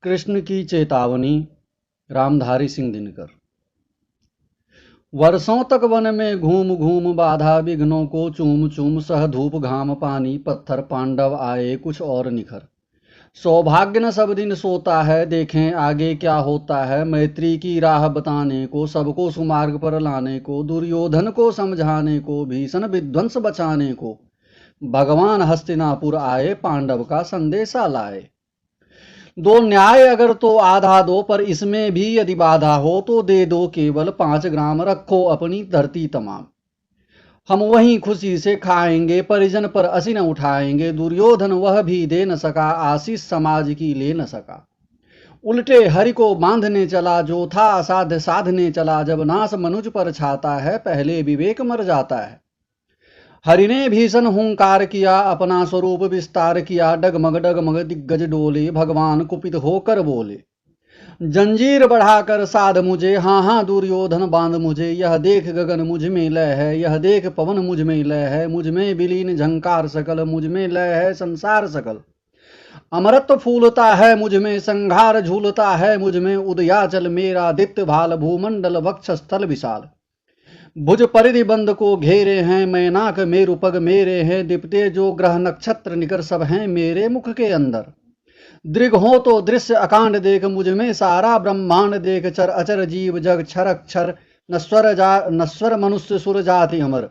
कृष्ण की चेतावनी। रामधारी सिंह दिनकर। वर्षों तक वन में घूम घूम बाधा विघ्नों को चूम चूम, सह धूप घाम पानी पत्थर पांडव आए कुछ और निखर। सौभाग्य न सब दिन सोता है, देखें आगे क्या होता है। मैत्री की राह बताने को, सबको सुमार्ग पर लाने को, दुर्योधन को समझाने को, भीषण विध्वंस बचाने को, भगवान हस्तिनापुर आए पांडव का संदेशा लाए। दो न्याय अगर तो आधा दो, पर इसमें भी यदि बाधा हो तो दे दो केवल 5 ग्राम, रखो अपनी धरती तमाम। हम वहीं खुशी से खाएंगे, परिजन पर असी न उठाएंगे। दुर्योधन वह भी दे न सका, आशीष समाज की ले न सका। उल्टे हरि को बांधने चला, जो था असाध्य साधने चला। जब नाश मनुज पर छाता है, पहले विवेक मर जाता है। हरि ने भीषण हुंकार किया, अपना स्वरूप विस्तार किया। डगमग डगमग दिग्गज डोले, भगवान कुपित होकर बोले। जंजीर बढ़ाकर साध मुझे, हाँ हाँ दुर्योधन बांध मुझे। यह देख गगन मुझ में लय है, यह देख पवन मुझ में लय है। मुझ में विलीन झंकार सकल, मुझ में लय है संसार सकल। अमरत्व फूलता है मुझ में, संघार झूलता है मुझ में। उदयाचल मेरा दीप्त भाल, भूमंडल वक्ष स्थल विशाल। भुज परिधि बंद को घेरे हैं, मैनाक मेरु पग मेरे हैं। दीप्ते जो ग्रह नक्षत्र निकर, सब हैं मेरे मुख के अंदर। दृग हो तो दृश्य अकांड देख, मुझ में सारा ब्रह्मांड देख। चर अचर जीव जग क्षर अक्षर, नस्वर मनुष्य सुर जाति अमर।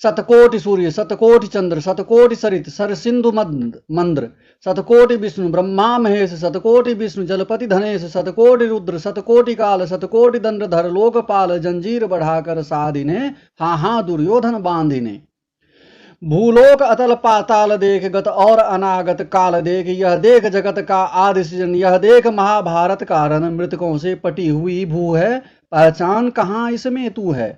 शतकोटि सूर्य शतकोटि चंद्र, शतकोटि सरित सर सिंधु मंद्र। शतकोटि विष्णु ब्रह्मा महेश, शतकोटि विष्णु जलपति धनेश। शतकोटि रुद्र शतकोटि काल, शतकोटि दंडधर लोकपाल। जंजीर बढ़ाकर साधिने, हाँ हाँ दुर्योधन बांधिने। भूलोक अतल पाताल देख, गत और अनागत काल देख। यह देख जगत का आदि सृजन, यह देख महाभारत का रण। मृतकों से पटी हुई भू है, पहचान कहाँ इसमें तू है।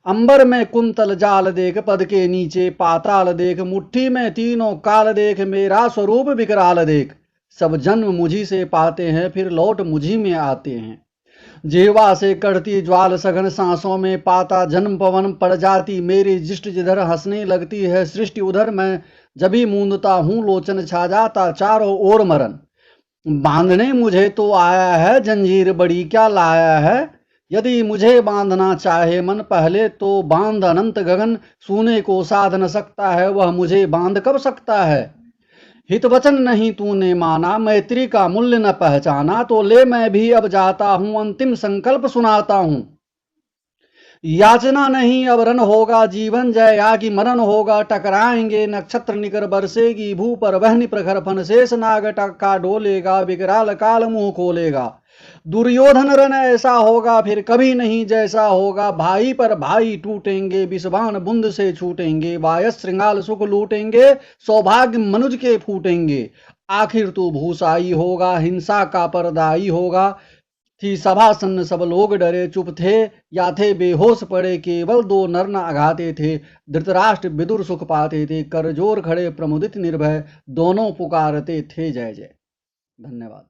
अंबर में कुंतल जाल देख, पद के नीचे पाताल देख। मुट्ठी में तीनों काल देख, मेरा स्वरूप विकराल देख। सब जन्म मुझी से पाते हैं, फिर लौट मुझी में आते हैं। जिह्वा से कड़ती ज्वाल सघन, सांसों में पाता जन्म पवन। पड़ जाती मेरी जिष्ट जिधर, हंसने लगती है सृष्टि उधर। मैं जभी मूंदता हूँ लोचन, छा जाता चारों ओर मरण। बांधने मुझे तो आया है, जंजीर बड़ी क्या लाया है। यदि मुझे बांधना चाहे मन, पहले तो बांध अनंत गगन। सूने को साध न सकता है, वह मुझे बांध कब सकता है। हित वचन नहीं तूने माना, मैत्री का मूल्य न पहचाना। तो ले मैं भी अब जाता हूं, अंतिम संकल्प सुनाता हूं। याचना नहीं अब रण होगा, जीवन जय या कि मरण होगा। टकराएंगे नक्षत्र निकर, बरसेगी भू पर वहनी प्रखर फन। शेष नाग टक्का डोलेगा, विकराल काल मुंह खोलेगा। दुर्योधन रण ऐसा होगा, फिर कभी नहीं जैसा होगा। भाई पर भाई टूटेंगे, विषबाण बुंद से छूटेंगे। वायस श्रृंगाल सुख लूटेंगे, सौभाग्य मनुज के फूटेंगे। आखिर तू भूसाई होगा, हिंसा का परदाई होगा। थी सभा सन्न सब लोग डरे, चुप थे या थे बेहोश पड़े। केवल 2 नर न अघाते थे, धृतराष्ट्र विदुर सुख पाते थे। करजोर खड़े प्रमुदित निर्भय, दोनों पुकारते थे जय जय। धन्यवाद।